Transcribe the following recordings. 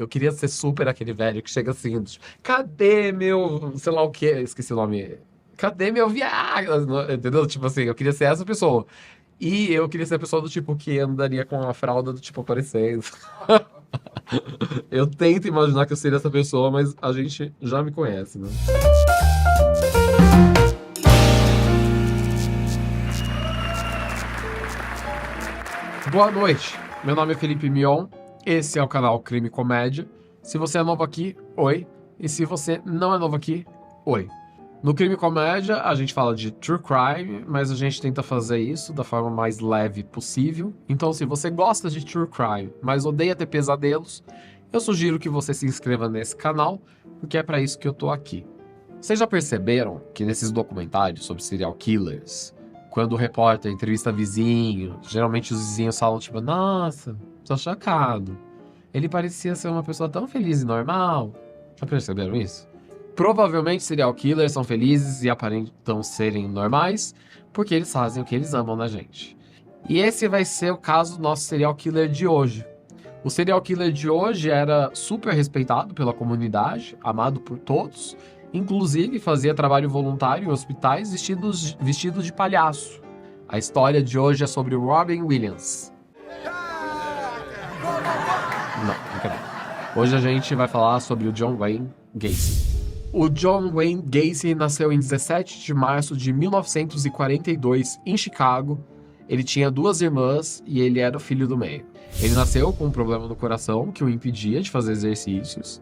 Eu queria ser super aquele velho que chega assim, tipo, cadê meu, sei lá o quê, esqueci o nome. Cadê meu Viagra? Entendeu? Tipo assim, eu queria ser essa pessoa. E eu queria ser a pessoa do tipo que andaria com a fralda do tipo aparecendo. Eu tento imaginar que eu seria essa pessoa, mas a gente já me conhece, né? Boa noite, meu nome é Felipe Mion, esse é o canal Crime e Comédia. Se você é novo aqui, oi. E se você não é novo aqui, oi. No Crime e Comédia, a gente fala de true crime, mas a gente tenta fazer isso da forma mais leve possível. Então, se você gosta de true crime, mas odeia ter pesadelos, eu sugiro que você se inscreva nesse canal, porque é para isso que eu tô aqui. Vocês já perceberam que nesses documentários sobre serial killers, quando o repórter entrevista vizinho, geralmente os vizinhos falam tipo, nossa, tô chocado. Ele parecia ser uma pessoa tão feliz e normal. Já perceberam isso? Provavelmente serial killers são felizes e aparentam serem normais, porque eles fazem o que eles amam na gente. E esse vai ser o caso do nosso serial killer de hoje. O serial killer de hoje era super respeitado pela comunidade, amado por todos, inclusive fazia trabalho voluntário em hospitais vestido de palhaço. A história de hoje é sobre Robin Williams. Não, brincadeira. Hoje a gente vai falar sobre o John Wayne Gacy. O John Wayne Gacy nasceu em 17 de março de 1942 em Chicago. Ele tinha 2 irmãs e ele era o filho do meio. Ele nasceu com um problema no coração que o impedia de fazer exercícios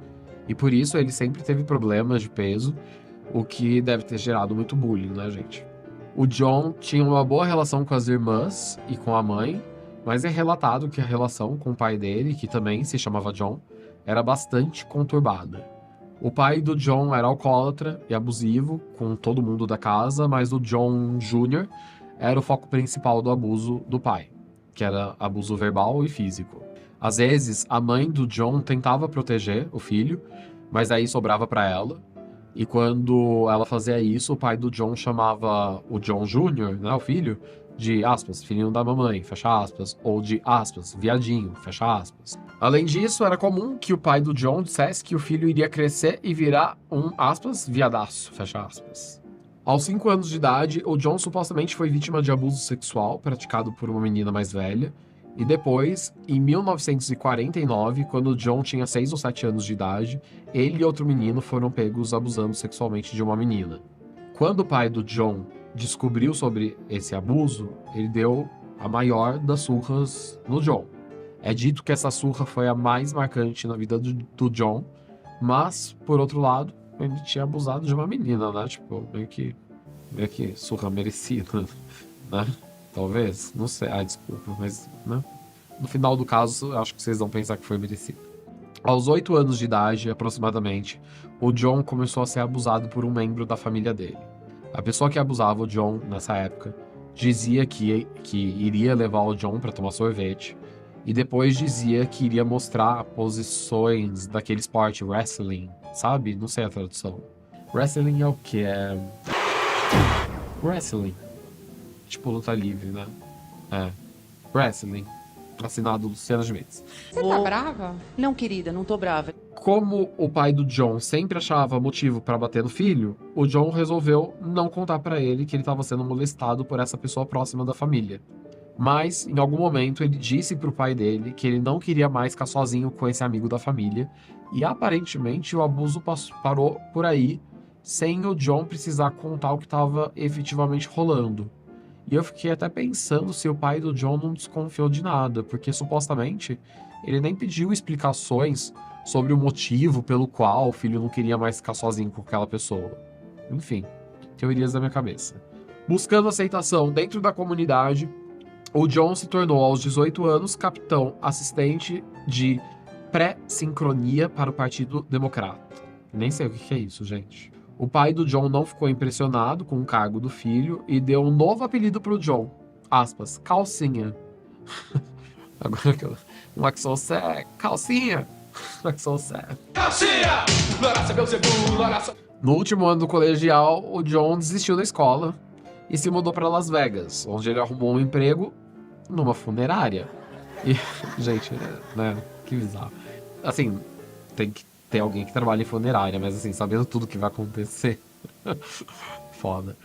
e por isso ele sempre teve problemas de peso, o que deve ter gerado muito bullying, né, gente? O John tinha uma boa relação com as irmãs e com a mãe, mas é relatado que a relação com o pai dele, que também se chamava John, era bastante conturbada. O pai do John era alcoólatra e abusivo com todo mundo da casa, mas o John Jr. era o foco principal do abuso do pai, que era abuso verbal e físico. Às vezes, a mãe do John tentava proteger o filho, mas aí sobrava para ela. E quando ela fazia isso, o pai do John chamava o John Jr., né, o filho, de aspas, filhinho da mamãe, fecha aspas, ou de aspas, viadinho, fecha aspas. Além disso, era comum que o pai do John dissesse que o filho iria crescer e virar um, aspas, viadaço, fecha aspas. Aos 5 anos de idade, o John supostamente foi vítima de abuso sexual praticado por uma menina mais velha, e depois, em 1949, quando o John tinha 6 ou 7 anos de idade, ele e outro menino foram pegos abusando sexualmente de uma menina. Quando o pai do John descobriu sobre esse abuso, ele deu a maior das surras no John. É dito que essa surra foi a mais marcante na vida do John, mas, por outro lado, ele tinha abusado de uma menina, né? Tipo, meio que surra merecida, né? Talvez, não sei, desculpa, mas, né? No final do caso, acho que vocês vão pensar que foi merecido. Aos 8 anos de idade, aproximadamente, o John começou a ser abusado por um membro da família dele. A pessoa que abusava o John nessa época dizia que iria levar o John para tomar sorvete e depois dizia que iria mostrar posições daquele esporte wrestling, sabe? Não sei a tradução. Wrestling é o que? Wrestling. Tipo luta livre, né? Wrestling. Assinado Luciana Gimenez. Você tá brava? Não, querida, não tô brava. Como o pai do John sempre achava motivo para bater no filho, o John resolveu não contar para ele que ele estava sendo molestado por essa pessoa próxima da família. Mas, em algum momento, ele disse pro pai dele que ele não queria mais ficar sozinho com esse amigo da família, e aparentemente o abuso parou por aí, sem o John precisar contar o que estava efetivamente rolando. E eu fiquei até pensando se o pai do John não desconfiou de nada, porque supostamente ele nem pediu explicações sobre o motivo pelo qual o filho não queria mais ficar sozinho com aquela pessoa. Enfim, teorias da minha cabeça. Buscando aceitação dentro da comunidade, o John se tornou aos 18 anos capitão assistente de pré-sincronia para o Partido Democrata. Nem sei o que é isso, gente. O pai do John não ficou impressionado com o cargo do filho e deu um novo apelido para o John. Aspas, calcinha. Agora que eu... Um Axel calcinha. Axel calcinha! No último ano do colegial, o John desistiu da escola e se mudou para Las Vegas, onde ele arrumou um emprego numa funerária. E, gente, né, que bizarro. Assim, tem que ter alguém que trabalhe em funerária, mas assim, sabendo tudo que vai acontecer. Foda.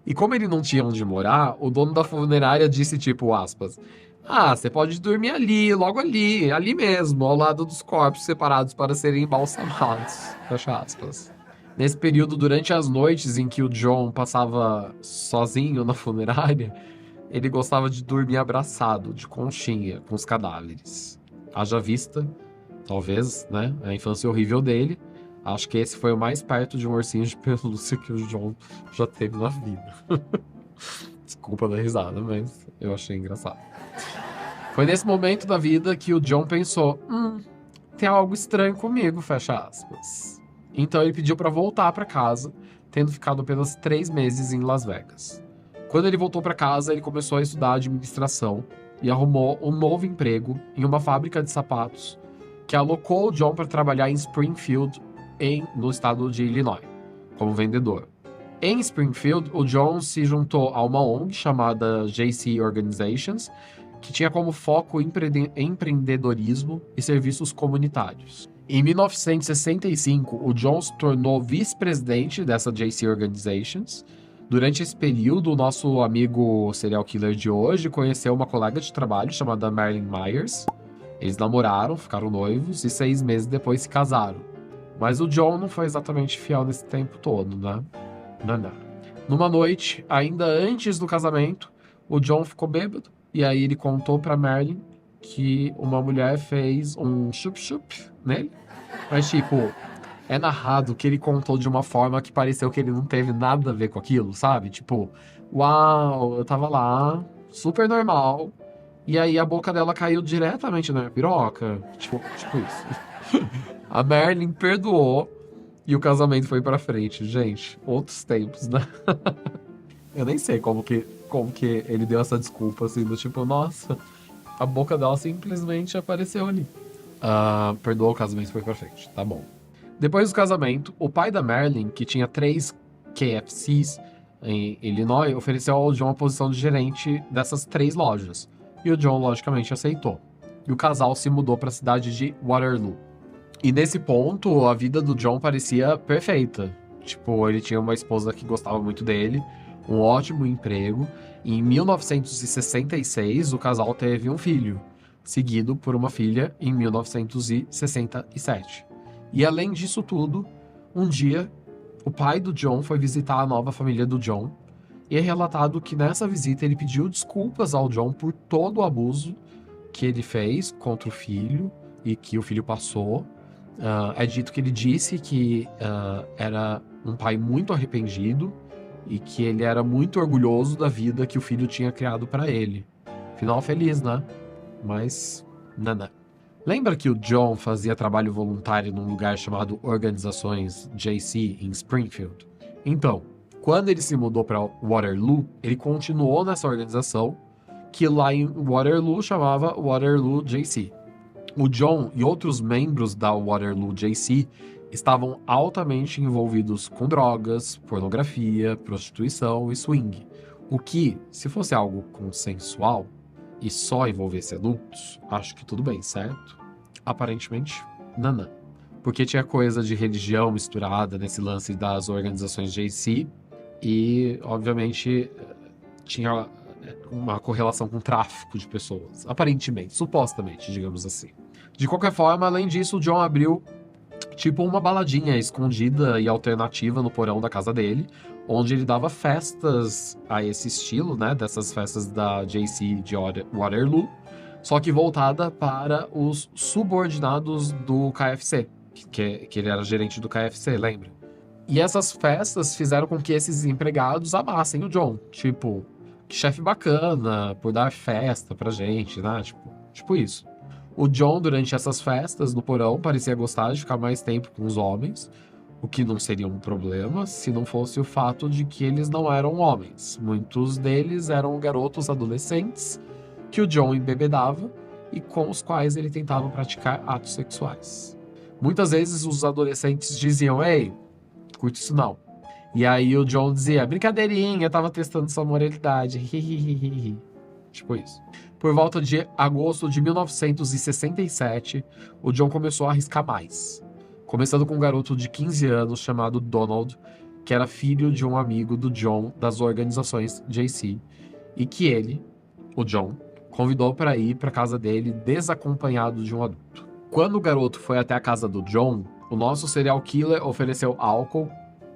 E como ele não tinha onde morar, o dono da funerária disse, tipo, aspas, ah, você pode dormir ali, logo ali, ali mesmo, ao lado dos corpos separados para serem embalsamados. Fecha aspas. Nesse período, durante as noites em que o John passava sozinho na funerária, ele gostava de dormir abraçado, de conchinha, com os cadáveres. Haja vista, talvez, né, a infância horrível dele. Acho que esse foi o mais perto de um ursinho de pelúcia que o John já teve na vida. Desculpa da risada, mas eu achei engraçado. Foi nesse momento da vida que o John pensou, tem algo estranho comigo, fecha aspas. Então ele pediu para voltar para casa, tendo ficado apenas 3 meses em Las Vegas. Quando ele voltou para casa, ele começou a estudar administração e arrumou um novo emprego em uma fábrica de sapatos que alocou o John para trabalhar em Springfield, no estado de Illinois, como vendedor. Em Springfield, o John se juntou a uma ONG chamada JC Organizations, que tinha como foco empreendedorismo e serviços comunitários. Em 1965, o John se tornou vice-presidente dessa JC Organizations. Durante esse período, o nosso amigo serial killer de hoje conheceu uma colega de trabalho chamada Marilyn Myers. Eles namoraram, ficaram noivos e 6 meses depois se casaram. Mas o John não foi exatamente fiel nesse tempo todo, né? Não. Numa noite, ainda antes do casamento, o John ficou bêbado. E aí ele contou pra Marilyn que uma mulher fez um chup-chup nele. Mas, tipo, é narrado que ele contou de uma forma que pareceu que ele não teve nada a ver com aquilo, sabe? Tipo, uau, eu tava lá, super normal. E aí a boca dela caiu diretamente na minha piroca. Tipo isso. A Marilyn perdoou e o casamento foi pra frente. Gente, outros tempos, né? Eu nem sei como que ele deu essa desculpa, assim, do tipo, nossa, a boca dela simplesmente apareceu ali. Perdoou, o casamento foi pra frente, tá bom. Depois do casamento, o pai da Marilyn, que tinha 3 KFCs em Illinois, ofereceu ao John a posição de gerente dessas 3 lojas. E o John, logicamente, aceitou. E o casal se mudou para a cidade de Waterloo. E nesse ponto, a vida do John parecia perfeita. Tipo, ele tinha uma esposa que gostava muito dele, um ótimo emprego. E em 1966, o casal teve um filho, seguido por uma filha em 1967. E além disso tudo, um dia, o pai do John foi visitar a nova família do John. E é relatado que nessa visita ele pediu desculpas ao John por todo o abuso que ele fez contra o filho e que o filho passou. É dito que ele disse que era um pai muito arrependido e que ele era muito orgulhoso da vida que o filho tinha criado para ele. Final feliz, né? Mas, nada. Lembra que o John fazia trabalho voluntário num lugar chamado Organizações JC em Springfield? Então, quando ele se mudou para Waterloo, ele continuou nessa organização, que lá em Waterloo chamava Waterloo JC. O John e outros membros da Waterloo JC estavam altamente envolvidos com drogas, pornografia, prostituição e swing. O que, se fosse algo consensual e só envolvesse adultos, acho que tudo bem, certo? Aparentemente, não. Porque tinha coisa de religião misturada nesse lance das organizações JC e, obviamente, tinha uma correlação com tráfico de pessoas. Aparentemente, supostamente, digamos assim. De qualquer forma, além disso, o John abriu tipo uma baladinha escondida e alternativa no porão da casa dele, onde ele dava festas a esse estilo, né, dessas festas da JC de Waterloo, só que voltada para os subordinados do KFC, que ele era gerente do KFC, lembra? E essas festas fizeram com que esses empregados amassem o John, tipo, que chefe bacana por dar festa pra gente, né, tipo isso. O John, durante essas festas no porão, parecia gostar de ficar mais tempo com os homens, o que não seria um problema se não fosse o fato de que eles não eram homens. Muitos deles eram garotos adolescentes que o John embebedava e com os quais ele tentava praticar atos sexuais. Muitas vezes os adolescentes diziam, ei, curto isso não. E aí o John dizia, brincadeirinha, eu tava testando sua moralidade, tipo isso. Por volta de agosto de 1967, o John começou a arriscar mais. Começando com um garoto de 15 anos chamado Donald, que era filho de um amigo do John das organizações JC, e que ele, o John, convidou para ir para casa dele desacompanhado de um adulto. Quando o garoto foi até a casa do John, o nosso serial killer ofereceu álcool,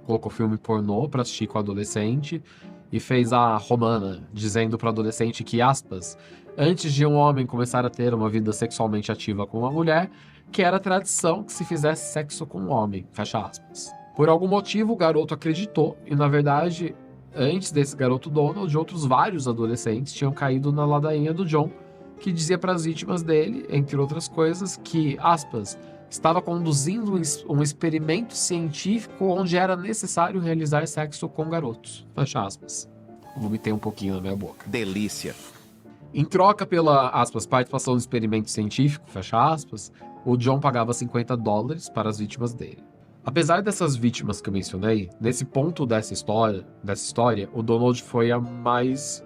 colocou filme pornô para assistir com o adolescente e fez a romana, dizendo para o adolescente que, aspas, antes de um homem começar a ter uma vida sexualmente ativa com uma mulher, que era tradição que se fizesse sexo com um homem, fecha aspas. Por algum motivo, o garoto acreditou e, na verdade, antes desse garoto Donald, outros vários adolescentes tinham caído na ladainha do John, que dizia para as vítimas dele, entre outras coisas, que, aspas, estava conduzindo um experimento científico onde era necessário realizar sexo com garotos, fecha aspas. Vomitei um pouquinho na minha boca. Delícia. Em troca pela, aspas, participação no experimento científico, fecha aspas, o John pagava $50 para as vítimas dele. Apesar dessas vítimas que eu mencionei, nesse ponto dessa história, o Donald foi a mais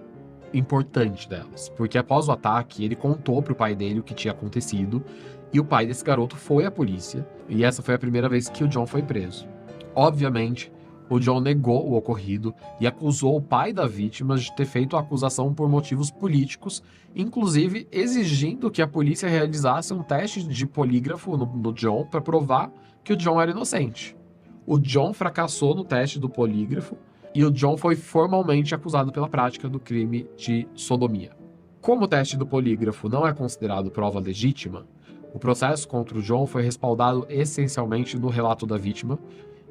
importante delas, porque após o ataque, ele contou pro pai dele o que tinha acontecido, e o pai desse garoto foi à polícia, e essa foi a primeira vez que o John foi preso. Obviamente, o John negou o ocorrido e acusou o pai da vítima de ter feito a acusação por motivos políticos, inclusive exigindo que a polícia realizasse um teste de polígrafo no John para provar que o John era inocente. O John fracassou no teste do polígrafo e o John foi formalmente acusado pela prática do crime de sodomia. Como o teste do polígrafo não é considerado prova legítima, o processo contra o John foi respaldado essencialmente no relato da vítima.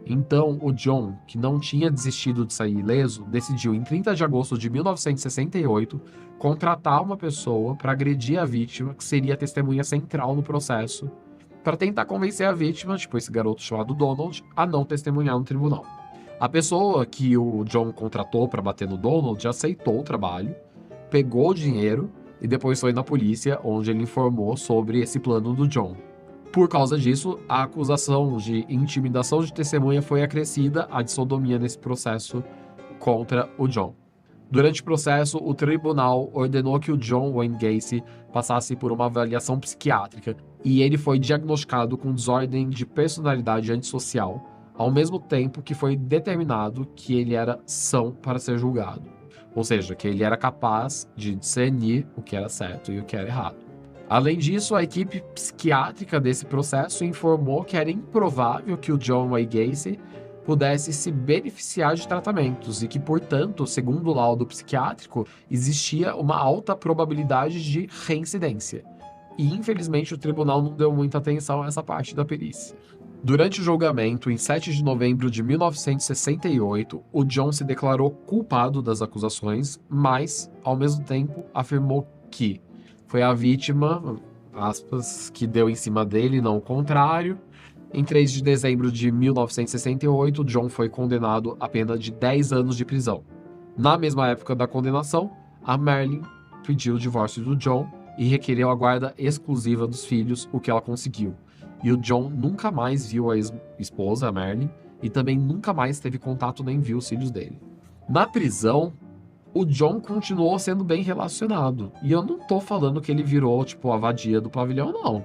Então, o John, que não tinha desistido de sair ileso, decidiu, em 30 de agosto de 1968, contratar uma pessoa para agredir a vítima, que seria a testemunha central no processo, para tentar convencer a vítima, tipo esse garoto chamado Donald, a não testemunhar no tribunal. A pessoa que o John contratou para bater no Donald aceitou o trabalho, pegou o dinheiro e depois foi na polícia, onde ele informou sobre esse plano do John. Por causa disso, a acusação de intimidação de testemunha foi acrescida à de sodomia nesse processo contra o John. Durante o processo, o tribunal ordenou que o John Wayne Gacy passasse por uma avaliação psiquiátrica e ele foi diagnosticado com desordem de personalidade antissocial, ao mesmo tempo que foi determinado que ele era são para ser julgado. Ou seja, que ele era capaz de discernir o que era certo e o que era errado. Além disso, a equipe psiquiátrica desse processo informou que era improvável que o John Wayne Gacy pudesse se beneficiar de tratamentos e que, portanto, segundo o laudo psiquiátrico, existia uma alta probabilidade de reincidência. E, infelizmente, o tribunal não deu muita atenção a essa parte da perícia. Durante o julgamento, em 7 de novembro de 1968, o John se declarou culpado das acusações, mas, ao mesmo tempo, afirmou que foi a vítima, aspas, que deu em cima dele, não o contrário. Em 3 de dezembro de 1968, John foi condenado a pena de 10 anos de prisão. Na mesma época da condenação, a Marilyn pediu o divórcio do John e requereu a guarda exclusiva dos filhos, o que ela conseguiu. E o John nunca mais viu a esposa, a Marilyn, e também nunca mais teve contato nem viu os filhos dele. Na prisão, o John continuou sendo bem relacionado. E eu não tô falando que ele virou, tipo, a vadia do pavilhão, não.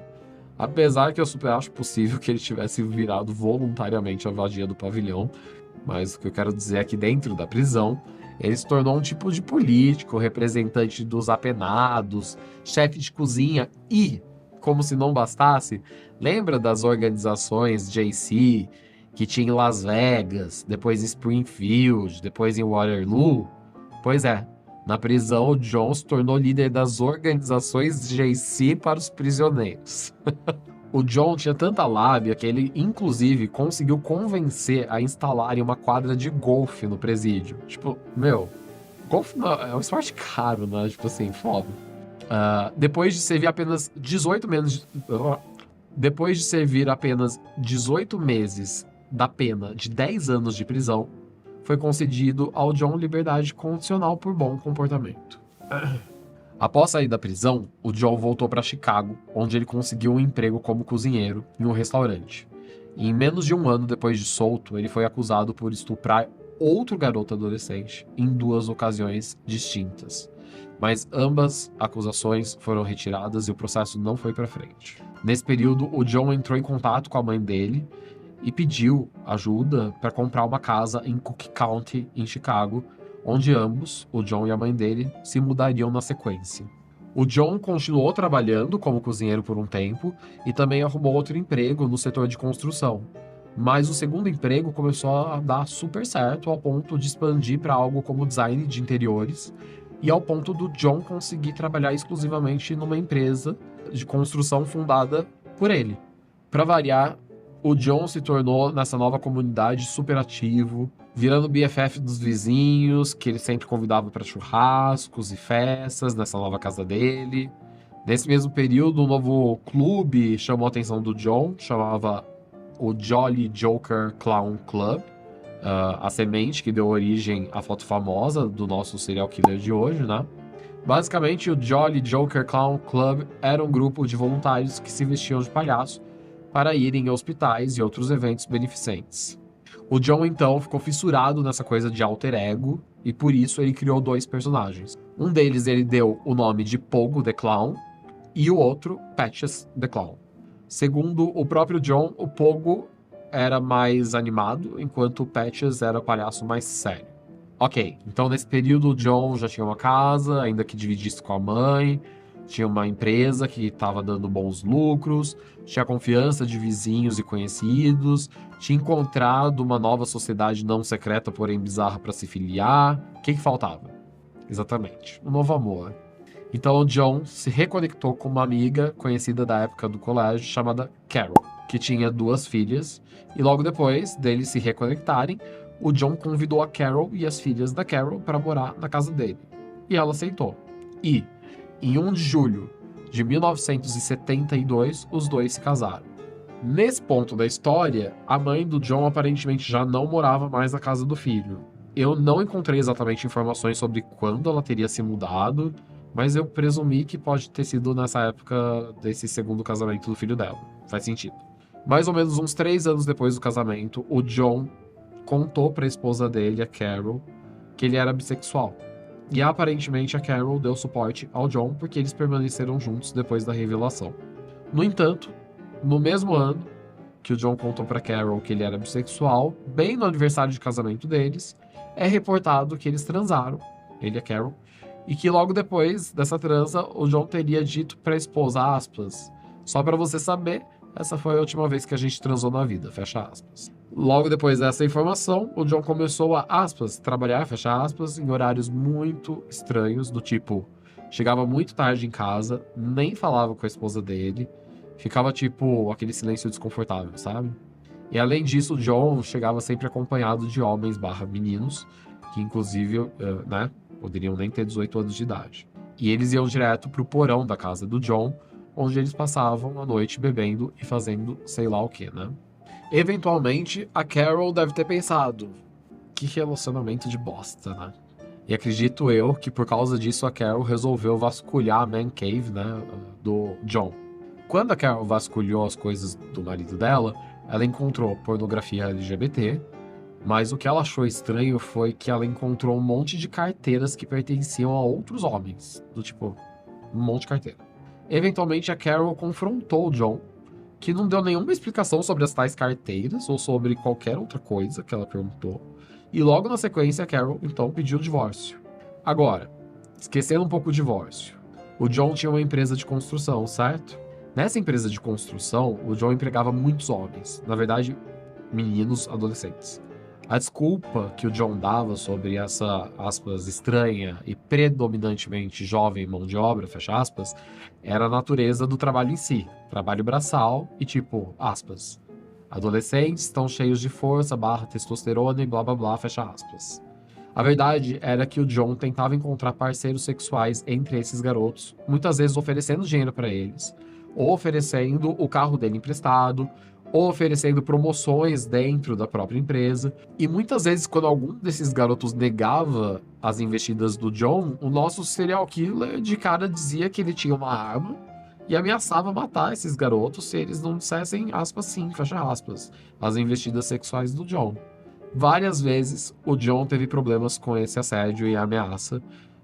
Apesar que eu super acho possível que ele tivesse virado voluntariamente a vadia do pavilhão. Mas o que eu quero dizer é que dentro da prisão, ele se tornou um tipo de político, representante dos apenados, chefe de cozinha e, como se não bastasse, lembra das organizações JC, que tinha em Las Vegas, depois em Springfield, depois em Waterloo? Pois é, na prisão o John se tornou líder das organizações JC para os prisioneiros. O John tinha tanta lábia que ele, inclusive, conseguiu convencer a instalarem uma quadra de golfe no presídio. Tipo, meu, golfe é um esporte caro, né? Tipo assim, foda. Depois de servir apenas 18 meses da pena de 10 anos de prisão, foi concedido ao John liberdade condicional por bom comportamento. Após sair da prisão, o John voltou para Chicago, onde ele conseguiu um emprego como cozinheiro em um restaurante. E em menos de um ano depois de solto, ele foi acusado por estuprar outro garoto adolescente em 2 ocasiões distintas. Mas ambas acusações foram retiradas e o processo não foi para frente. Nesse período, o John entrou em contato com a mãe dele e pediu ajuda para comprar uma casa em Cook County, em Chicago, onde ambos, o John e a mãe dele, se mudariam na sequência. O John continuou trabalhando como cozinheiro por um tempo e também arrumou outro emprego no setor de construção. Mas o segundo emprego começou a dar super certo ao ponto de expandir para algo como design de interiores e ao ponto do John conseguir trabalhar exclusivamente numa empresa de construção fundada por ele. Para variar, o John se tornou nessa nova comunidade super ativo, virando BFF dos vizinhos, que ele sempre convidava para churrascos e festas nessa nova casa dele. Nesse mesmo período, um novo clube chamou a atenção do John, chamava o Jolly Joker Clown Club, a semente que deu origem à foto famosa do nosso serial killer de hoje, né? Basicamente, o Jolly Joker Clown Club era um grupo de voluntários que se vestiam de palhaço para irem a hospitais e outros eventos beneficentes. O John, então, ficou fissurado nessa coisa de alter ego e por isso ele criou dois personagens. Um deles ele deu o nome de Pogo the Clown e o outro Patches the Clown. Segundo o próprio John, o Pogo era mais animado, enquanto o Patches era o palhaço mais sério. Ok, então nesse período o John já tinha uma casa, ainda que dividisse com a mãe, tinha uma empresa que estava dando bons lucros, tinha confiança de vizinhos e conhecidos, tinha encontrado uma nova sociedade não secreta, porém bizarra para se filiar. O que faltava? Exatamente, um novo amor. Então o John se reconectou com uma amiga conhecida da época do colégio chamada Carol, que tinha 2 filhas, e logo depois deles se reconectarem, o John convidou a Carol e as filhas da Carol para morar na casa dele. E ela aceitou. E, em 1 de julho de 1972, os dois se casaram. Nesse ponto da história, a mãe do John aparentemente já não morava mais na casa do filho. Eu não encontrei exatamente informações sobre quando ela teria se mudado, mas eu presumi que pode ter sido nessa época desse segundo casamento do filho dela. Faz sentido. Mais ou menos uns 3 anos depois do casamento, o John contou para a esposa dele, a Carol, que ele era bissexual. E aparentemente a Carol deu suporte ao John porque eles permaneceram juntos depois da revelação. No entanto, no mesmo ano que o John contou para Carol que ele era bissexual, bem no aniversário de casamento deles, é reportado que eles transaram, ele e a Carol, e que logo depois dessa transa, o John teria dito para a esposa, aspas, só para você saber, essa foi a última vez que a gente transou na vida, fecha aspas. Logo depois dessa informação, o John começou a, aspas, trabalhar, fecha aspas, em horários muito estranhos, do tipo, chegava muito tarde em casa, nem falava com a esposa dele, ficava tipo aquele silêncio desconfortável, sabe? E além disso, o John chegava sempre acompanhado de homens / meninos, que inclusive, né, poderiam nem ter 18 anos de idade. E eles iam direto pro porão da casa do John, onde eles passavam a noite bebendo e fazendo sei lá o que, né? Eventualmente, a Carol deve ter pensado, que relacionamento de bosta, né? E acredito eu que por causa disso a Carol resolveu vasculhar a man cave, né, do John. Quando a Carol vasculhou as coisas do marido dela, ela encontrou pornografia LGBT, mas o que ela achou estranho foi que ela encontrou um monte de carteiras que pertenciam a outros homens, do tipo, um monte de carteira. Eventualmente a Carol confrontou o John, que não deu nenhuma explicação sobre as tais carteiras ou sobre qualquer outra coisa que ela perguntou. E logo na sequência, a Carol, então, pediu o divórcio. Agora, esquecendo um pouco o divórcio, o John tinha uma empresa de construção, certo? Nessa empresa de construção, o John empregava muitos homens, na verdade, meninos adolescentes. A desculpa que o John dava sobre essa, aspas, estranha e predominantemente jovem mão de obra, fecha aspas, era a natureza do trabalho em si, trabalho braçal e tipo, aspas, adolescentes estão cheios de força / testosterona e blá blá blá, fecha aspas. A verdade era que o John tentava encontrar parceiros sexuais entre esses garotos, muitas vezes oferecendo dinheiro para eles, ou oferecendo o carro dele emprestado, ou oferecendo promoções dentro da própria empresa. E muitas vezes, quando algum desses garotos negava as investidas do John, o nosso serial killer de cara dizia que ele tinha uma arma e ameaçava matar esses garotos se eles não dissessem, aspas, sim, fecha aspas, as investidas sexuais do John. Várias vezes, o John teve problemas com esse assédio e ameaça,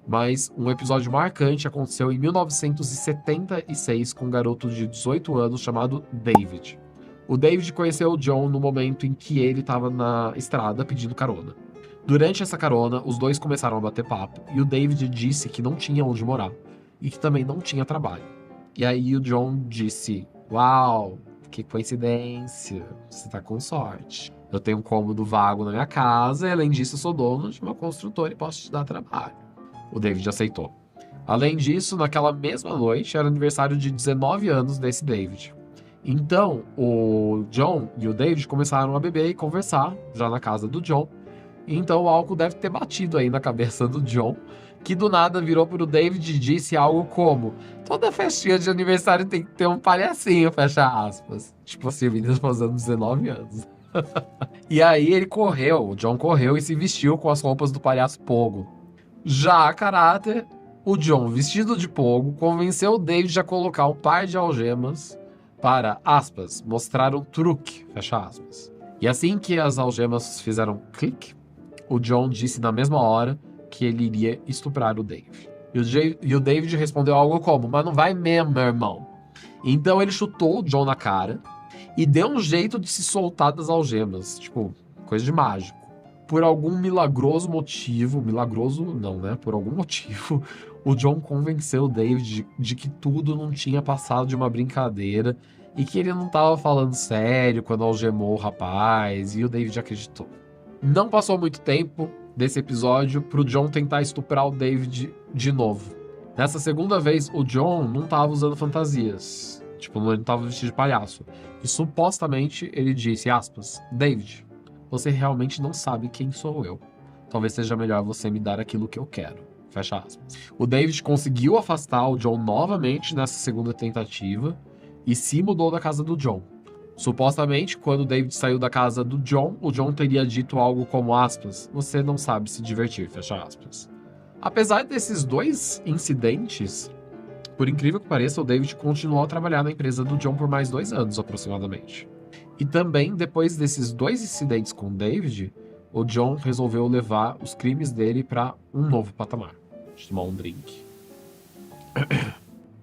Mas um episódio marcante aconteceu em 1976 com um garoto de 18 anos chamado David. O David conheceu o John no momento em que ele estava na estrada pedindo carona. Durante essa carona, os dois começaram a bater papo e o David disse que não tinha onde morar e que também não tinha trabalho. E aí o John disse: "Uau, que coincidência, você tá com sorte. Eu tenho um cômodo vago na minha casa e além disso eu sou dono de uma construtora e posso te dar trabalho." O David aceitou. Além disso, naquela mesma noite era aniversário de 19 anos desse David. Então, o John e o David começaram a beber e conversar, já na casa do John. Então, o álcool deve ter batido aí na cabeça do John, que do nada virou pro David e disse algo como: "Toda festinha de aniversário tem que ter um palhacinho", fecha aspas. Tipo assim, o menino fazendo 19 anos. E aí o John correu e se vestiu com as roupas do palhaço Pogo. Já a caráter, o John, vestido de Pogo, convenceu o David a colocar um par de algemas para, aspas, mostrar um truque, fecha aspas. E assim que as algemas fizeram clique, o John disse na mesma hora que ele iria estuprar o David. E o David respondeu algo como: "Mas não vai mesmo, meu irmão." Então ele chutou o John na cara e deu um jeito de se soltar das algemas. Tipo, coisa de mágico. Por algum milagroso motivo, milagroso não, né? Por algum motivo, o John convenceu o David de que tudo não tinha passado de uma brincadeira e que ele não estava falando sério quando algemou o rapaz, e o David acreditou. Não passou muito tempo desse episódio pro John tentar estuprar o David de novo. Nessa segunda vez, o John não estava usando fantasias. Tipo, ele não estava vestido de palhaço. E supostamente ele disse, aspas, "David, você realmente não sabe quem sou eu. Talvez seja melhor você me dar aquilo que eu quero." Fecha aspas. O David conseguiu afastar o John novamente nessa segunda tentativa e se mudou da casa do John. Supostamente, quando o David saiu da casa do John, o John teria dito algo como, aspas, "Você não sabe se divertir", fecha aspas. Apesar desses dois incidentes, por incrível que pareça, o David continuou a trabalhar na empresa do John por mais 2 anos, aproximadamente. E também, depois desses 2 incidentes com o David, o John resolveu levar os crimes dele para um novo patamar. Deixa eu tomar um drink.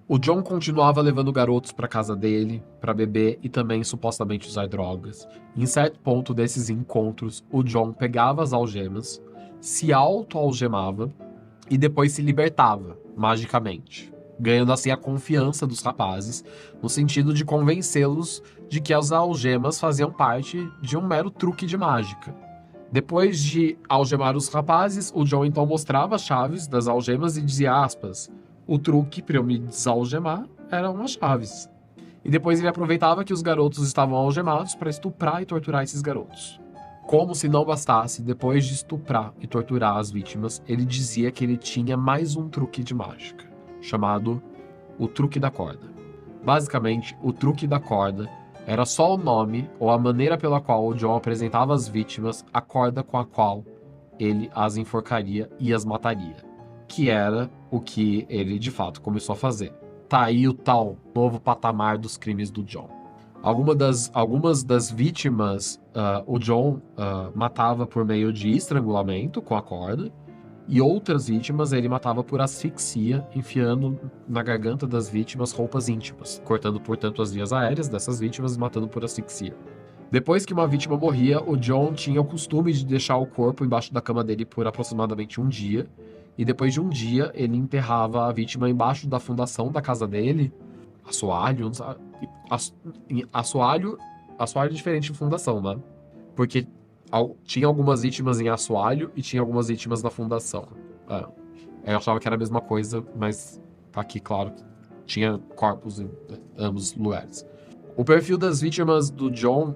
O John continuava levando garotos para casa dele, para beber e também supostamente usar drogas. Em certo ponto desses encontros, o John pegava as algemas, se auto-algemava e depois se libertava, magicamente, ganhando assim a confiança dos rapazes, no sentido de convencê-los de que as algemas faziam parte de um mero truque de mágica. Depois de algemar os rapazes, o John então mostrava as chaves das algemas e dizia, aspas, "O truque para eu me desalgemar eram as chaves." E depois ele aproveitava que os garotos estavam algemados para estuprar e torturar esses garotos. Como se não bastasse, depois de estuprar e torturar as vítimas, ele dizia que ele tinha mais um truque de mágica, chamado o truque da corda. Basicamente, o truque da corda era só o nome ou a maneira pela qual o John apresentava às vítimas a corda com a qual ele as enforcaria e as mataria, que era o que ele de fato começou a fazer. Tá aí o tal novo patamar dos crimes do John. Algumas das vítimas o John matava por meio de estrangulamento com a corda, e outras vítimas ele matava por asfixia, enfiando na garganta das vítimas roupas íntimas, cortando, portanto, as vias aéreas dessas vítimas e matando por asfixia. Depois que uma vítima morria, o John tinha o costume de deixar o corpo embaixo da cama dele por aproximadamente um dia, e depois de um dia ele enterrava a vítima embaixo da fundação da casa dele, assoalho, assoalho é diferente de fundação, né? Porque tinha algumas vítimas em assoalho e tinha algumas vítimas na fundação. Eu achava que era a mesma coisa, mas tá aqui, claro, tinha corpos em ambos os lugares. O perfil das vítimas do John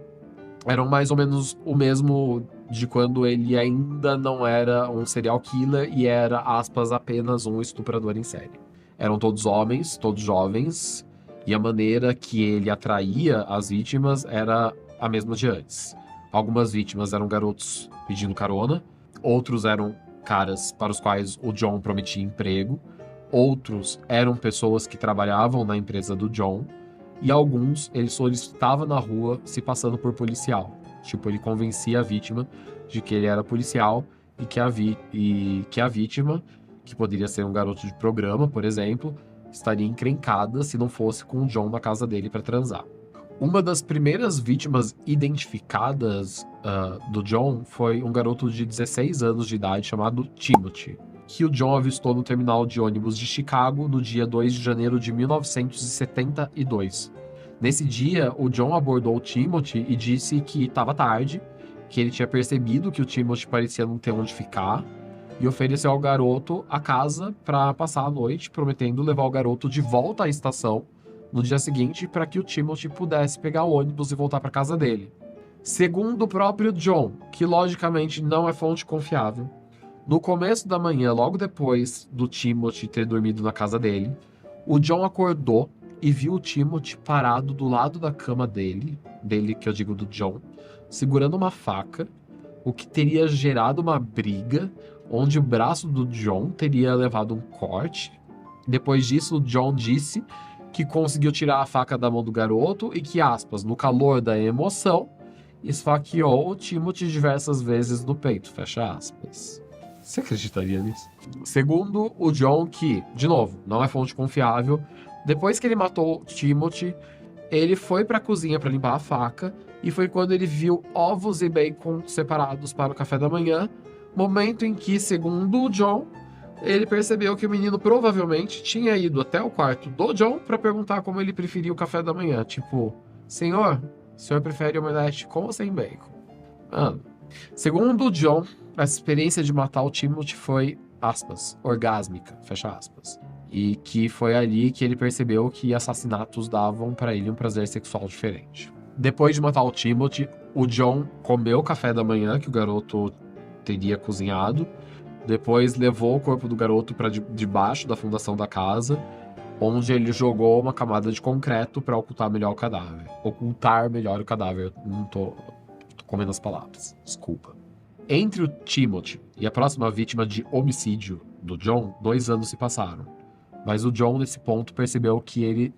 eram mais ou menos o mesmo de quando ele ainda não era um serial killer e era, aspas, apenas um estuprador em série. Eram todos homens, todos jovens, e a maneira que ele atraía as vítimas era a mesma de antes. Algumas vítimas eram garotos pedindo carona, outros eram caras para os quais o John prometia emprego, outros eram pessoas que trabalhavam na empresa do John, e alguns ele solicitava na rua se passando por policial. Tipo, ele convencia a vítima de que ele era policial e que a vítima que poderia ser um garoto de programa, por exemplo, estaria encrencada se não fosse com o John na casa dele para transar. Uma das primeiras vítimas identificadas do John foi um garoto de 16 anos de idade chamado Timothy, que o John avistou no terminal de ônibus de Chicago no dia 2 de janeiro de 1972. Nesse dia, o John abordou o Timothy e disse que estava tarde, que ele tinha percebido que o Timothy parecia não ter onde ficar, e ofereceu ao garoto a casa para passar a noite, prometendo levar o garoto de volta à estação no dia seguinte para que o Timothy pudesse pegar o ônibus e voltar para casa dele. Segundo o próprio John, que logicamente não é fonte confiável, no começo da manhã, logo depois do Timothy ter dormido na casa dele, o John acordou e viu o Timothy parado do lado da cama dele que eu digo do John, segurando uma faca, o que teria gerado uma briga, onde o braço do John teria levado um corte. Depois disso, o John disse que conseguiu tirar a faca da mão do garoto e que, aspas, no calor da emoção, esfaqueou o Timothy diversas vezes no peito, fecha aspas. Você acreditaria nisso? Segundo o John, que, de novo, não é fonte confiável, depois que ele matou o Timothy, ele foi para a cozinha para limpar a faca e foi quando ele viu ovos e bacon separados para o café da manhã, momento em que, segundo o John, ele percebeu que o menino provavelmente tinha ido até o quarto do John para perguntar como ele preferia o café da manhã. Tipo, senhor, o senhor prefere omelete com ou sem bacon? Mano. Segundo o John, a experiência de matar o Timothy foi, aspas, orgásmica, fecha aspas. E que foi ali que ele percebeu que assassinatos davam para ele um prazer sexual diferente. Depois de matar o Timothy, o John comeu o café da manhã que o garoto teria cozinhado. Depois levou o corpo do garoto para debaixo da fundação da casa, onde ele jogou uma camada de concreto para ocultar melhor o cadáver. Ocultar melhor o cadáver. Não tô comendo as palavras, desculpa. Entre o Timothy e a próxima vítima de homicídio do John, 2 anos se passaram. Mas o John, nesse ponto, percebeu que ele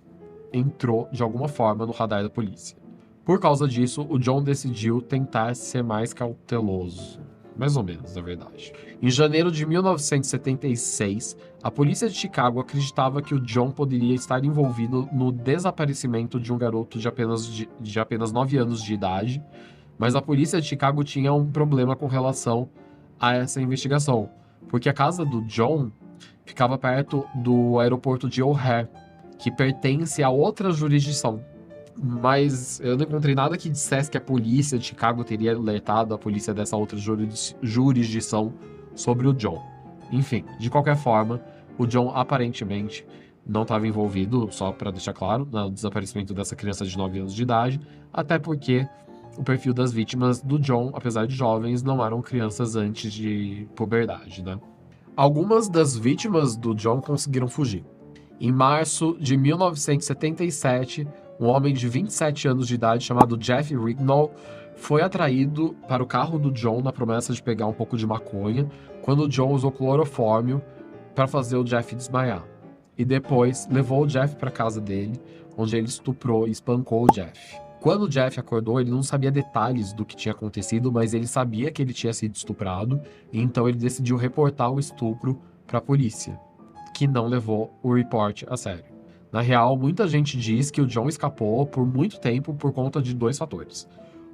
entrou de alguma forma no radar da polícia. Por causa disso, o John decidiu tentar ser mais cauteloso. Mais ou menos, na verdade. Em janeiro de 1976, a polícia de Chicago acreditava que o John poderia estar envolvido no desaparecimento de um garoto de apenas 9 anos de idade, mas a polícia de Chicago tinha um problema com relação a essa investigação, porque a casa do John ficava perto do aeroporto de O'Hare, que pertence a outra jurisdição. Mas eu não encontrei nada que dissesse que a polícia de Chicago teria alertado a polícia dessa outra jurisdição sobre o John. Enfim, de qualquer forma, o John aparentemente não estava envolvido, só para deixar claro, no desaparecimento dessa criança de 9 anos de idade, até porque o perfil das vítimas do John, apesar de jovens, não eram crianças antes de puberdade, né? Algumas das vítimas do John conseguiram fugir. Em março de 1977, um homem de 27 anos de idade chamado Jeff Rignall foi atraído para o carro do John na promessa de pegar um pouco de maconha, quando o John usou clorofórmio para fazer o Jeff desmaiar. E depois levou o Jeff para casa dele, onde ele estuprou e espancou o Jeff. Quando o Jeff acordou, ele não sabia detalhes do que tinha acontecido, mas ele sabia que ele tinha sido estuprado, e então ele decidiu reportar o estupro para a polícia, que não levou o report a sério. Na real, muita gente diz que o John escapou por muito tempo por conta de 2 fatores.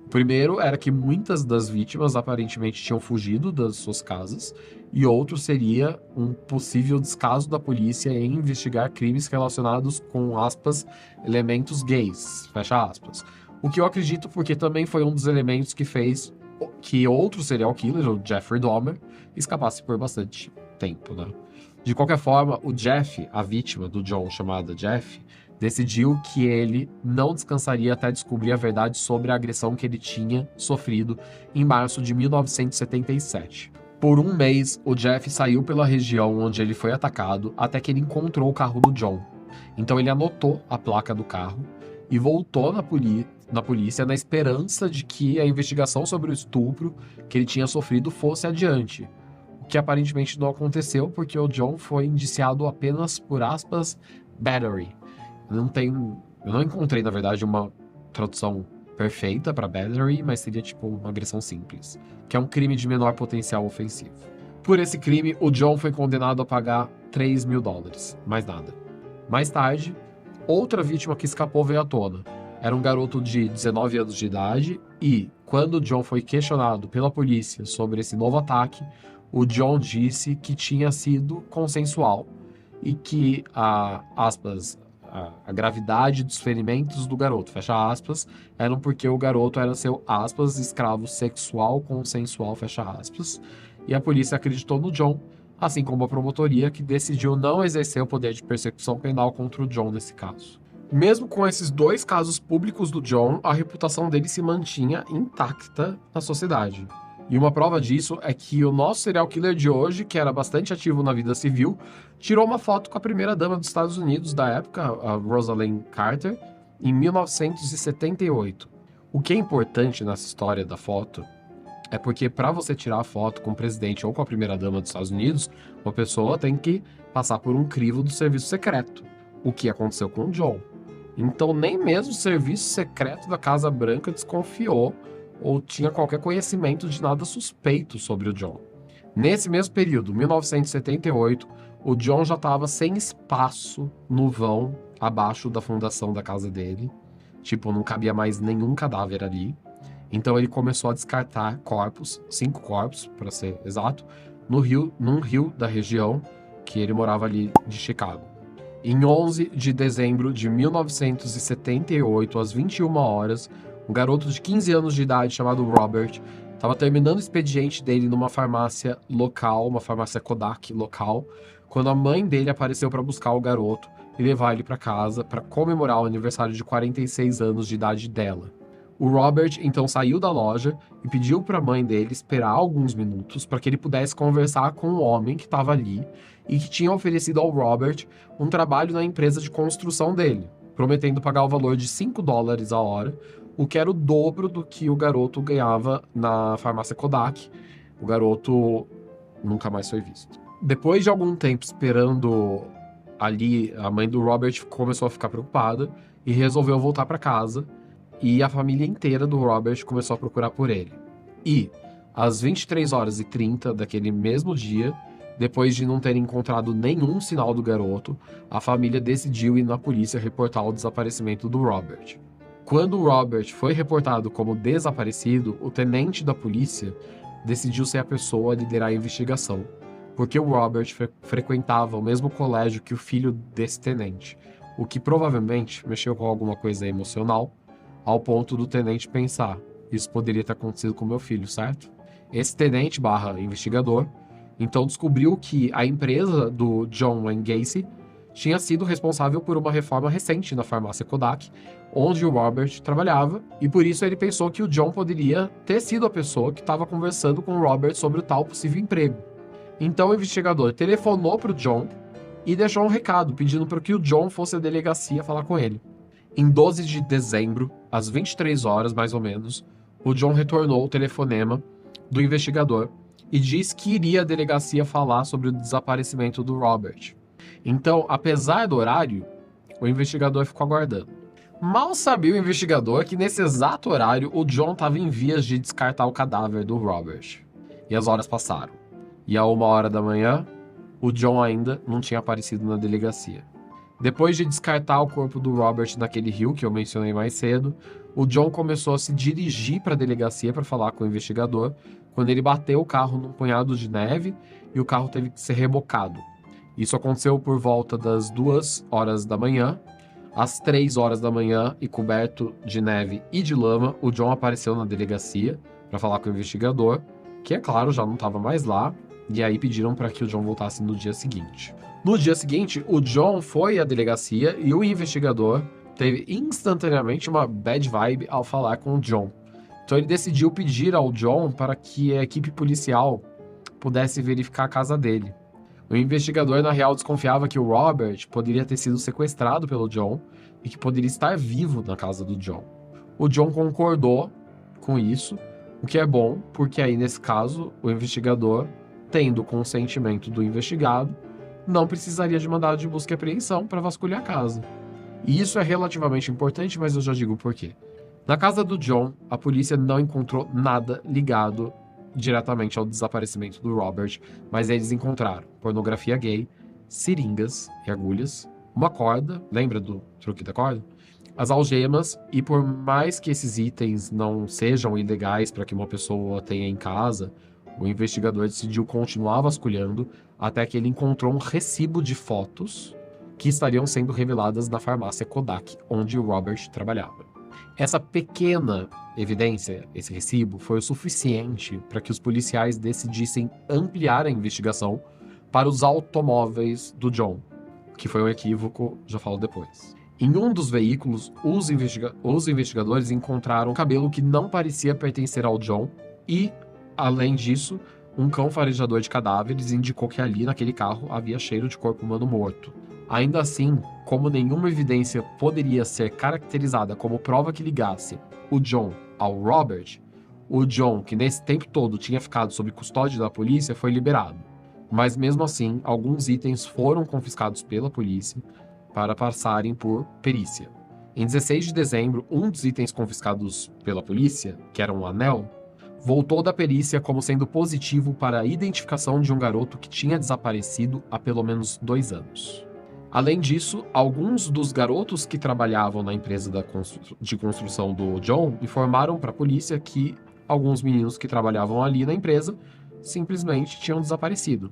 O primeiro era que muitas das vítimas aparentemente tinham fugido das suas casas, e outro seria um possível descaso da polícia em investigar crimes relacionados com, aspas, elementos gays, fecha aspas. O que eu acredito porque também foi um dos elementos que fez que outro serial killer, o Jeffrey Dahmer, escapasse por bastante tempo, né? De qualquer forma, o Jeff, a vítima do John chamada Jeff, decidiu que ele não descansaria até descobrir a verdade sobre a agressão que ele tinha sofrido em março de 1977. Por um mês, o Jeff saiu pela região onde ele foi atacado até que ele encontrou o carro do John. Então ele anotou a placa do carro e voltou na polícia na esperança de que a investigação sobre o estupro que ele tinha sofrido fosse adiante. O que aparentemente não aconteceu porque o John foi indiciado apenas por, aspas, battery. Eu não encontrei, na verdade, uma tradução perfeita para battery, mas seria tipo uma agressão simples, que é um crime de menor potencial ofensivo. Por esse crime, o John foi condenado a pagar $3.000, mais nada. Mais tarde, outra vítima que escapou veio à tona. Era um garoto de 19 anos de idade e, quando o John foi questionado pela polícia sobre esse novo ataque, o John disse que tinha sido consensual e que a gravidade dos ferimentos do garoto, fecha aspas, eram porque o garoto era seu, aspas, escravo sexual consensual, fecha aspas, e a polícia acreditou no John, assim como a promotoria, que decidiu não exercer o poder de persecução penal contra o John nesse caso. Mesmo com esses dois casos públicos do John, a reputação dele se mantinha intacta na sociedade. E uma prova disso é que o nosso serial killer de hoje, que era bastante ativo na vida civil, tirou uma foto com a primeira-dama dos Estados Unidos da época, a Rosalynn Carter, em 1978. O que é importante nessa história da foto é porque para você tirar a foto com o presidente ou com a primeira-dama dos Estados Unidos, uma pessoa tem que passar por um crivo do serviço secreto, o que aconteceu com o John. Então nem mesmo o serviço secreto da Casa Branca desconfiou ou tinha qualquer conhecimento de nada suspeito sobre o John. Nesse mesmo período, 1978, o John já estava sem espaço no vão abaixo da fundação da casa dele. Tipo, não cabia mais nenhum cadáver ali. Então ele começou a descartar corpos, 5 corpos, para ser exato, num rio da região que ele morava ali de Chicago. Em 11 de dezembro de 1978, às 21 horas, um garoto de 15 anos de idade chamado Robert estava terminando o expediente dele numa farmácia local, uma farmácia Kodak local, quando a mãe dele apareceu para buscar o garoto e levar ele para casa para comemorar o aniversário de 46 anos de idade dela. O Robert então saiu da loja e pediu para a mãe dele esperar alguns minutos para que ele pudesse conversar com o homem que estava ali e que tinha oferecido ao Robert um trabalho na empresa de construção dele, prometendo pagar o valor de $5 a hora, o que era o dobro do que o garoto ganhava na farmácia Kodak. O garoto nunca mais foi visto. Depois de algum tempo esperando ali, a mãe do Robert começou a ficar preocupada e resolveu voltar para casa. E a família inteira do Robert começou a procurar por ele. E, às 23h30 daquele mesmo dia, depois de não ter encontrado nenhum sinal do garoto, a família decidiu ir na polícia reportar o desaparecimento do Robert. Quando o Robert foi reportado como desaparecido, o tenente da polícia decidiu ser a pessoa a liderar a investigação, porque o Robert frequentava o mesmo colégio que o filho desse tenente, o que provavelmente mexeu com alguma coisa emocional, ao ponto do tenente pensar, isso poderia ter acontecido com meu filho, certo? Esse tenente / investigador, então descobriu que a empresa do John Wayne Gacy tinha sido responsável por uma reforma recente na farmácia Kodak, onde o Robert trabalhava, e por isso ele pensou que o John poderia ter sido a pessoa que estava conversando com o Robert sobre o tal possível emprego. Então o investigador telefonou para o John e deixou um recado pedindo para que o John fosse à delegacia falar com ele. Em 12 de dezembro, às 23 horas mais ou menos, o John retornou o telefonema do investigador e disse que iria à delegacia falar sobre o desaparecimento do Robert. Então, apesar do horário, o investigador ficou aguardando. Mal sabia o investigador que nesse exato horário o John estava em vias de descartar o cadáver do Robert. E as horas passaram. E à 1h da manhã, o John ainda não tinha aparecido na delegacia. Depois de descartar o corpo do Robert naquele rio que eu mencionei mais cedo, o John começou a se dirigir para a delegacia para falar com o investigador, quando ele bateu o carro num punhado de neve e o carro teve que ser rebocado. Isso aconteceu por volta das 2h da manhã. Às 3h da manhã, e coberto de neve e de lama, o John apareceu na delegacia para falar com o investigador, que, é claro, já não estava mais lá, e aí pediram para que o John voltasse no dia seguinte. No dia seguinte, o John foi à delegacia e o investigador teve instantaneamente uma bad vibe ao falar com o John. Então ele decidiu pedir ao John para que a equipe policial pudesse verificar a casa dele. O investigador, na real, desconfiava que o Robert poderia ter sido sequestrado pelo John e que poderia estar vivo na casa do John. O John concordou com isso, o que é bom, porque aí, nesse caso, o investigador, tendo o consentimento do investigado, não precisaria de mandado de busca e apreensão para vasculhar a casa. E isso é relativamente importante, mas eu já digo por quê. Na casa do John, a polícia não encontrou nada ligado diretamente ao desaparecimento do Robert, mas eles encontraram pornografia gay, seringas e agulhas, uma corda, lembra do truque da corda? As algemas, e por mais que esses itens não sejam ilegais para que uma pessoa tenha em casa, o investigador decidiu continuar vasculhando até que ele encontrou um recibo de fotos que estariam sendo reveladas na farmácia Kodak, onde o Robert trabalhava. Essa pequena evidência, esse recibo, foi o suficiente para que os policiais decidissem ampliar a investigação para os automóveis do John, que foi um equívoco, já falo depois. Em um dos veículos, os investigadores encontraram um cabelo que não parecia pertencer ao John e, além disso, um cão farejador de cadáveres indicou que ali, naquele carro, havia cheiro de corpo humano morto. Ainda assim, como nenhuma evidência poderia ser caracterizada como prova que ligasse o John ao Robert, o John, que nesse tempo todo tinha ficado sob custódia da polícia, foi liberado. Mas mesmo assim, alguns itens foram confiscados pela polícia para passarem por perícia. Em 16 de dezembro, um dos itens confiscados pela polícia, que era um anel, voltou da perícia como sendo positivo para a identificação de um garoto que tinha desaparecido há pelo menos 2 anos. Além disso, alguns dos garotos que trabalhavam na empresa de construção do John informaram para a polícia que alguns meninos que trabalhavam ali na empresa simplesmente tinham desaparecido.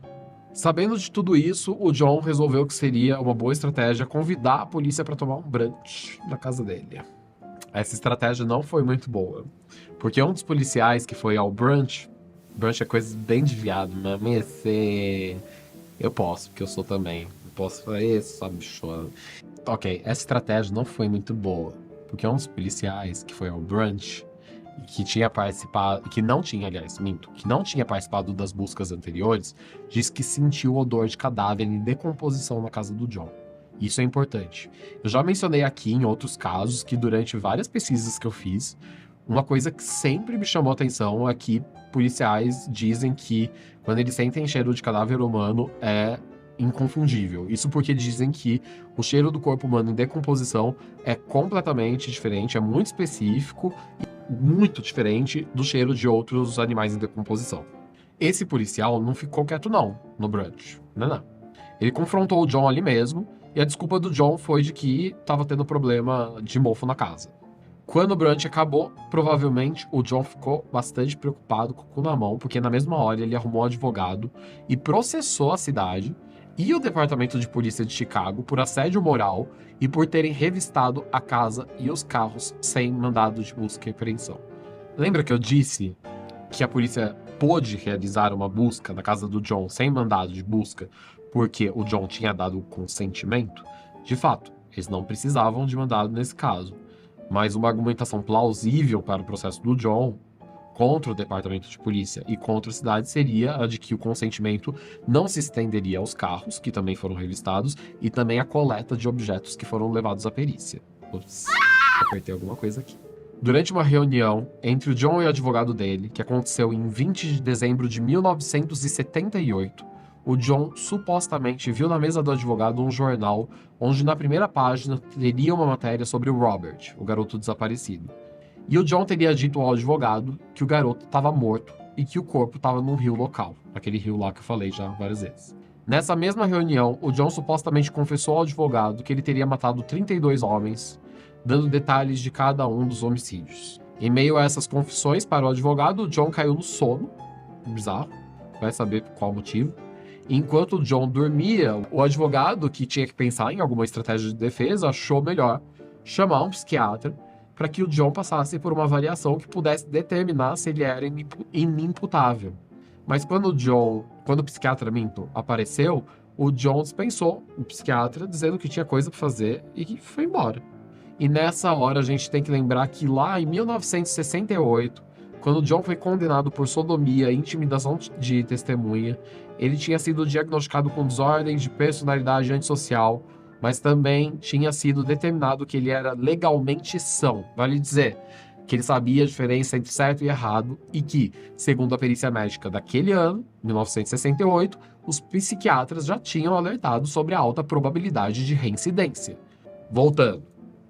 Sabendo de tudo isso, o John resolveu que seria uma boa estratégia convidar a polícia para tomar um brunch na casa dele. Essa estratégia não foi muito boa, porque um dos policiais que foi ao brunch é coisa bem de viado, mas eu posso, porque eu sou também. Eu posso falar isso, sabe, bichona. Ok, essa estratégia não foi muito boa, porque um dos policiais que foi ao brunch que tinha participado, que não tinha participado das buscas anteriores, disse que sentiu odor de cadáver em decomposição na casa do John. Isso é importante. Eu já mencionei aqui em outros casos que durante várias pesquisas que eu fiz, uma coisa que sempre me chamou a atenção é que policiais dizem que quando eles sentem cheiro de cadáver humano é inconfundível. Isso porque dizem que o cheiro do corpo humano em decomposição é completamente diferente, é muito específico e muito diferente do cheiro de outros animais em decomposição. Esse policial não ficou quieto não, no brunch. Não. Ele confrontou o John ali mesmo, e a desculpa do John foi de que estava tendo problema de mofo na casa. Quando o brunch acabou, provavelmente o John ficou bastante preocupado com o cu na mão, porque na mesma hora ele arrumou um advogado e processou a cidade e o Departamento de Polícia de Chicago por assédio moral e por terem revistado a casa e os carros sem mandado de busca e apreensão. Lembra que eu disse que a polícia pôde realizar uma busca na casa do John sem mandado de busca porque o John tinha dado consentimento? De fato, eles não precisavam de mandado nesse caso, mas uma argumentação plausível para o processo do John contra o Departamento de Polícia e contra a cidade seria a de que o consentimento não se estenderia aos carros, que também foram revistados, e também à coleta de objetos que foram levados à perícia. Ups, apertei alguma coisa aqui. Durante uma reunião entre o John e o advogado dele, que aconteceu em 20 de dezembro de 1978, o John supostamente viu na mesa do advogado um jornal onde na primeira página teria uma matéria sobre o Robert, o garoto desaparecido. E o John teria dito ao advogado que o garoto estava morto e que o corpo estava num rio local, aquele rio lá que eu falei já várias vezes. Nessa mesma reunião, o John supostamente confessou ao advogado que ele teria matado 32 homens, dando detalhes de cada um dos homicídios. Em meio a essas confissões para o advogado, o John caiu no sono, bizarro, vai saber por qual motivo. Enquanto o John dormia, o advogado, que tinha que pensar em alguma estratégia de defesa, achou melhor chamar um psiquiatra para que o John passasse por uma avaliação que pudesse determinar se ele era inimputável. Mas quando o psiquiatra apareceu, o John dispensou o psiquiatra, dizendo que tinha coisa para fazer e que foi embora. E nessa hora a gente tem que lembrar que lá em 1968, quando o John foi condenado por sodomia e intimidação de testemunha, ele tinha sido diagnosticado com desordem de personalidade antissocial, mas também tinha sido determinado que ele era legalmente são. Vale dizer que ele sabia a diferença entre certo e errado e que, segundo a perícia médica daquele ano, 1968, os psiquiatras já tinham alertado sobre a alta probabilidade de reincidência. Voltando.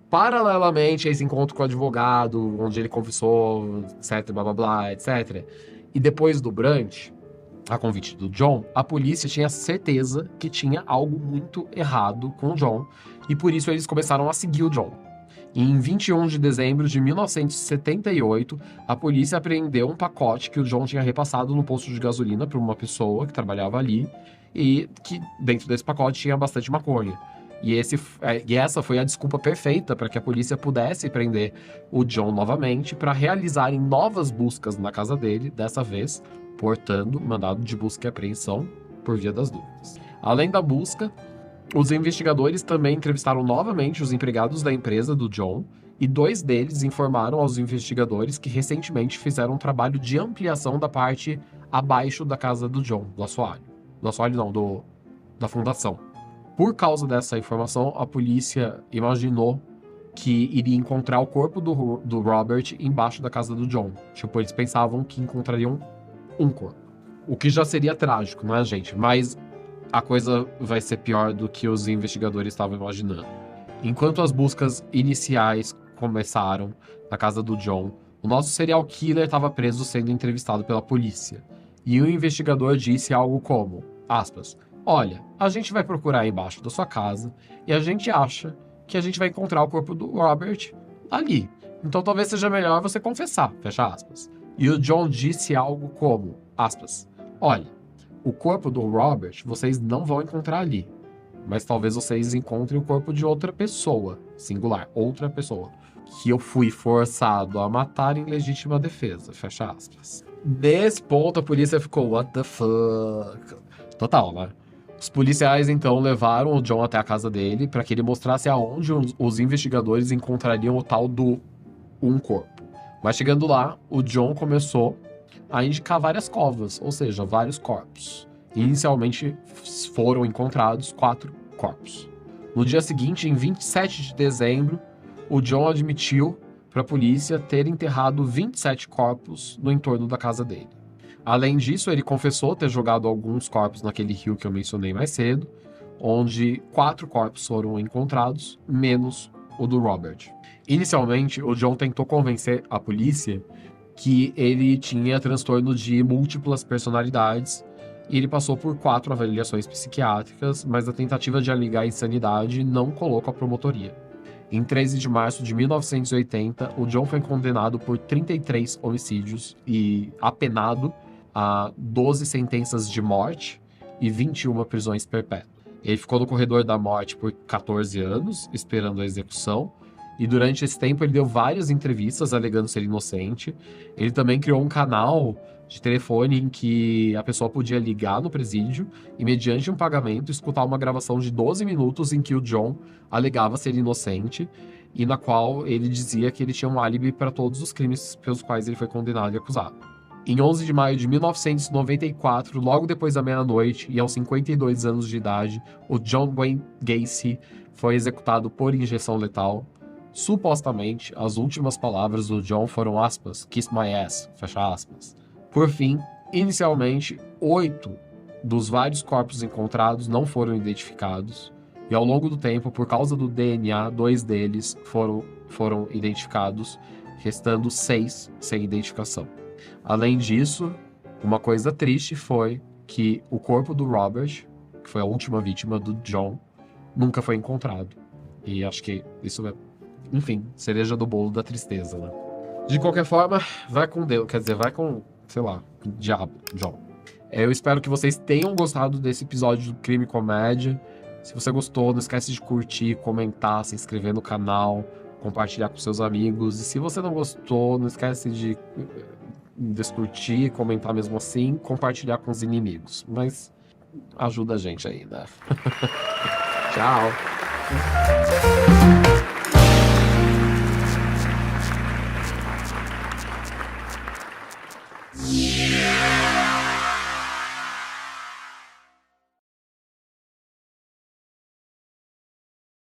Paralelamente a esse encontro com o advogado, onde ele confessou, etc, blá blá blá, etc., E depois do brunch, a convite do John, a polícia tinha certeza que tinha algo muito errado com o John, e por isso eles começaram a seguir o John. E em 21 de dezembro de 1978, a polícia apreendeu um pacote que o John tinha repassado no posto de gasolina para uma pessoa que trabalhava ali, e que dentro desse pacote tinha bastante maconha. E essa foi a desculpa perfeita para que a polícia pudesse prender o John novamente para realizarem novas buscas na casa dele, dessa vez portando mandado de busca e apreensão por via das dúvidas. Além da busca, os investigadores também entrevistaram novamente os empregados da empresa do John, e 2 deles informaram aos investigadores que recentemente fizeram um trabalho de ampliação da parte abaixo da casa do John, do assoalho. Do assoalho não, da fundação. Por causa dessa informação, a polícia imaginou que iria encontrar o corpo do Robert embaixo da casa do John. Tipo, eles pensavam que encontrariam um corpo. O que já seria trágico, né, gente? Mas a coisa vai ser pior do que os investigadores estavam imaginando. Enquanto as buscas iniciais começaram na casa do John, o nosso serial killer estava preso sendo entrevistado pela polícia. E o investigador disse algo como, aspas, olha, a gente vai procurar embaixo da sua casa e a gente acha que a gente vai encontrar o corpo do Robert ali. Então talvez seja melhor você confessar, fecha aspas. E o John disse algo como, aspas, olha, o corpo do Robert vocês não vão encontrar ali, mas talvez vocês encontrem o corpo de outra pessoa, singular, outra pessoa, que eu fui forçado a matar em legítima defesa, fecha aspas. Nesse ponto a polícia ficou, what the fuck? Total, né? Os policiais então levaram o John até a casa dele para que ele mostrasse aonde os investigadores encontrariam o tal do um corpo. Mas chegando lá, o John começou a indicar várias covas, ou seja, vários corpos. Inicialmente foram encontrados 4 corpos. No dia seguinte, em 27 de dezembro, o John admitiu para a polícia ter enterrado 27 corpos no entorno da casa dele. Além disso, ele confessou ter jogado alguns corpos naquele rio que eu mencionei mais cedo, onde 4 corpos foram encontrados, menos o do Robert. Inicialmente, o John tentou convencer a polícia que ele tinha transtorno de múltiplas personalidades e ele passou por 4 avaliações psiquiátricas, mas a tentativa de alegar insanidade não colocou a promotoria. Em 13 de março de 1980, o John foi condenado por 33 homicídios e apenado a 12 sentenças de morte e 21 prisões perpétuas. Ele ficou no corredor da morte por 14 anos, esperando a execução, e durante esse tempo ele deu várias entrevistas alegando ser inocente. Ele também criou um canal de telefone em que a pessoa podia ligar no presídio e, mediante um pagamento, escutar uma gravação de 12 minutos em que o John alegava ser inocente e na qual ele dizia que ele tinha um álibi para todos os crimes pelos quais ele foi condenado e acusado. Em 11 de maio de 1994, logo depois da meia-noite e aos 52 anos de idade, o John Wayne Gacy foi executado por injeção letal. Supostamente, as últimas palavras do John foram aspas, kiss my ass, fecha aspas. Por fim, inicialmente, 8 dos vários corpos encontrados não foram identificados, e ao longo do tempo, por causa do DNA, 2 deles foram identificados, restando 6 sem identificação. Além disso, uma coisa triste foi que o corpo do Robert, que foi a última vítima do John, nunca foi encontrado. E acho que isso é, enfim, cereja do bolo da tristeza, né? De qualquer forma, vai com Deus, quer dizer, vai com, sei lá, o diabo, John. Eu espero que vocês tenham gostado desse episódio do Crime e Comédia. Se você gostou, não esquece de curtir, comentar, se inscrever no canal, compartilhar com seus amigos. E se você não gostou, não esquece de descurtir, comentar mesmo assim, compartilhar com os inimigos. Mas ajuda a gente aí, né? Tchau!